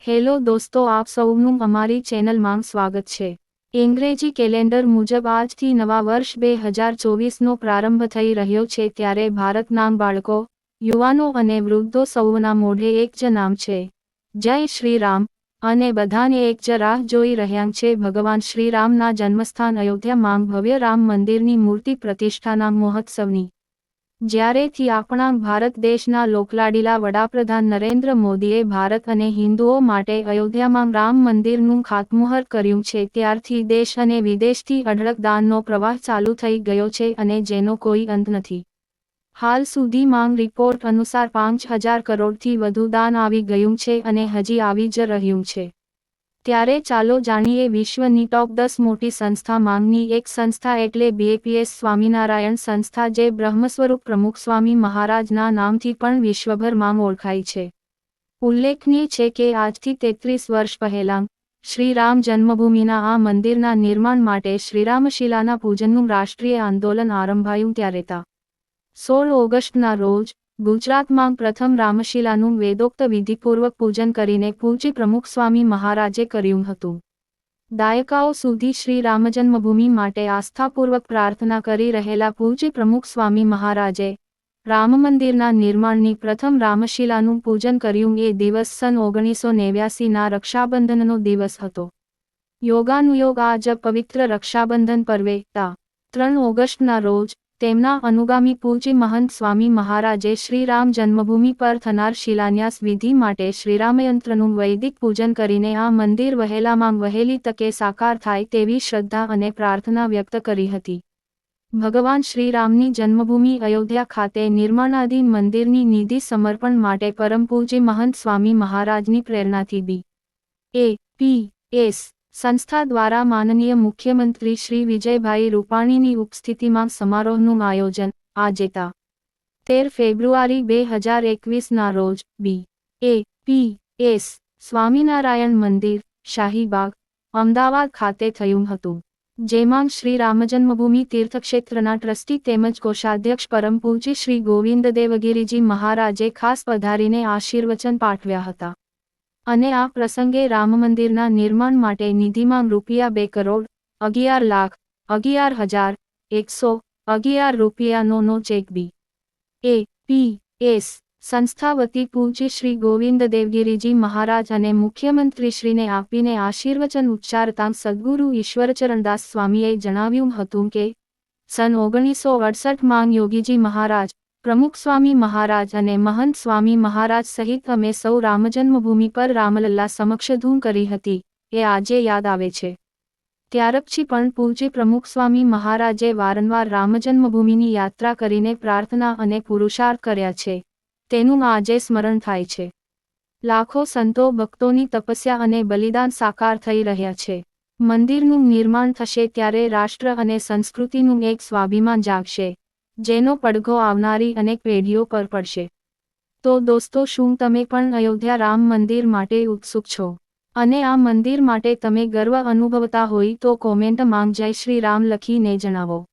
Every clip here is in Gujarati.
હેલો દોસ્તો, આપ સૌનું અમારી ચેનલમાં સ્વાગત છે। અંગ્રેજી કેલેન્ડર મુજબ આજથી નવા વર્ષ 2024નો પ્રારંભ થઈ રહ્યો છે, ત્યારે ભારતના બાળકો, યુવાનો અને વૃદ્ધો સૌના મોઢે એક જ નામ છે, જય શ્રી રામ। અને બધાને એક જ રાહ જોઈ રહ્યા છે, ભગવાન શ્રીરામના જન્મસ્થાન અયોધ્યામાં ભવ્ય રામ મંદિરની મૂર્તિ પ્રતિષ્ઠાના મહોત્સવની। જ્યારેથી આપણા ભારત દેશના લોકલાડીલા વડાપ્રધાન નરેન્દ્ર મોદીએ ભારત અને હિન્દુઓ માટે અયોધ્યામાં રામ મંદિરનું ખાતમુહૂર્ત કર્યું છે, ત્યારથી દેશ અને વિદેશથી અઢળક દાનનો પ્રવાહ ચાલુ થઈ ગયો છે અને જેનો કોઈ અંત નથી। હાલ સુધીમાં રિપોર્ટ અનુસાર 5,000 કરોડથી વધુ દાન આવી ગયું છે અને હજી આવી જ રહ્યું છે। ત્યારે ચાલો જાણીએ વિશ્વની ટોપ 10 મોટી સંસ્થામાંની એક સંસ્થા એટલે બીએપીએસ સ્વામિનારાયણ સંસ્થા, જે બ્રહ્મસ્વરૂપ પ્રમુખ સ્વામી મહારાજના નામથી પણ વિશ્વભરમાં ઓળખાય છે। ઉલ્લેખનીય છે કે આજથી 33 વર્ષ પહેલાં શ્રી રામ જન્મભૂમિના આ મંદિરના નિર્માણ માટે શ્રીરામશિલાના પૂજનનું રાષ્ટ્રીય આંદોલન આરંભાયું ત્યારે તા 16 ઓગસ્ટના રોજ ગુજરાતમાં પ્રથમ રામશિલાનું વેદોક્ત વિધિપૂર્વક પૂજન કરીને પૂજ્ય પ્રમુખ સ્વામી મહારાજે કર્યું હતું। દાયકાઓ સુધી શ્રી રામજન્મભૂમિ માટે આસ્થાપૂર્વક પ્રાર્થના કરી રહેલા પૂજ્ય પ્રમુખ સ્વામી મહારાજે રામમંદિરના નિર્માણની પ્રથમ રામશિલાનું પૂજન કર્યું। એ દિવસ સન 1989ના રક્ષાબંધનનો દિવસ હતો। યોગાનુયોગ આ જ પવિત્ર રક્ષાબંધન પર્વે તા 3 ઓગસ્ટના રોજ તેમના અનુગામી પૂજ્ય મહંત સ્વામી મહારાજે શ્રી રામ જન્મભૂમિ પર થનાર શિલાન્યાસ વિધિ માટે શ્રીરામયંત્રનું વૈદિક પૂજન કરીને આ મંદિર વહેલામાં વહેલી તકે સાકાર થાય તેવી શ્રદ્ધા અને પ્રાર્થના વ્યક્ત કરી હતી। ભગવાન શ્રીરામની જન્મભૂમિ અયોધ્યા ખાતે નિર્માણાધીન મંદિરની નિધિ સમર્પણ માટે પરમ પૂજ્ય મહંત સ્વામી મહારાજની પ્રેરણાથી બીએપીએસ સંસ્થા દ્વારા માનનીય મુખ્યમંત્રી શ્રી વિજયભાઈ રૂપાણીની ઉપસ્થિતિમાં સમારોહનું આયોજન આજે તા 13 ફેબ્રુઆરી 2021ના રોજ બીએપીએસ સ્વામિનારાયણ મંદિર, શાહીબાગ, અમદાવાદ ખાતે થયું હતું, જેમાં શ્રી રામજન્મભૂમિ તીર્થક્ષેત્રના ટ્રસ્ટી તેમજ કોષાધ્યક્ષ પરમ પૂજ્ય શ્રી ગોવિંદદેવગિરીજી મહારાજે ખાસ પધારીને આશીર્વચન પાઠવ્યા હતા અને આ પ્રસંગે રામમંદિરના નિર્માણ માટે નિધિમાં ₹11,11,111 ચેક બીએપીએસ સંસ્થા વતી પૂજ્ય શ્રી ગોવિંદદેવગિરીજી મહારાજ અને મુખ્યમંત્રીશ્રીને આપીને આશીર્વચન ઉચ્ચારતા સદ્ગુરુ ઈશ્વરચરણદાસ સ્વામીએ જણાવ્યું હતું કે સન 1968માં યોગીજી મહારાજ, પ્રમુખ સ્વામી મહારાજ અને મહંત સ્વામી મહારાજ સહિત અમે સૌ રામજન્મભૂમિ પર રામલલ્લા સમક્ષ ધૂન કરી હતી, એ આજે યાદ આવે છે। ત્યારપછી પણ પૂજ્ય પ્રમુખ સ્વામી મહારાજે વારંવાર રામજન્મભૂમિની યાત્રા કરીને પ્રાર્થના અને પુરુષાર્થ કર્યા છે, તેનું આજે સ્મરણ થાય છે। લાખો સંતો ભક્તોની તપસ્યા અને બલિદાન સાકાર થઈ રહ્યા છે। મંદિરનું નિર્માણ થશે ત્યારે રાષ્ટ્ર અને સંસ્કૃતિનું એક સ્વાભિમાન જાગશે, જેનો પડઘો આવનારી અનેક પેઢીઓ પર પડશે। તો દોસ્તો, શું તમે પણ અયોધ્યા રામ મંદિર માટે ઉત્સુક છો અને આ મંદિર માટે તમે ગર્વ અનુભવતા હોય તો કોમેન્ટમાં જય શ્રી રામ લખીને જણાવો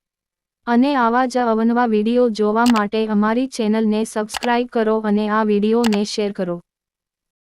અને આવા જ અવનવા વિડીયો જોવા માટે અમારી ચેનલને સબસ્ક્રાઇબ કરો અને આ વિડીયોને શેર કરો।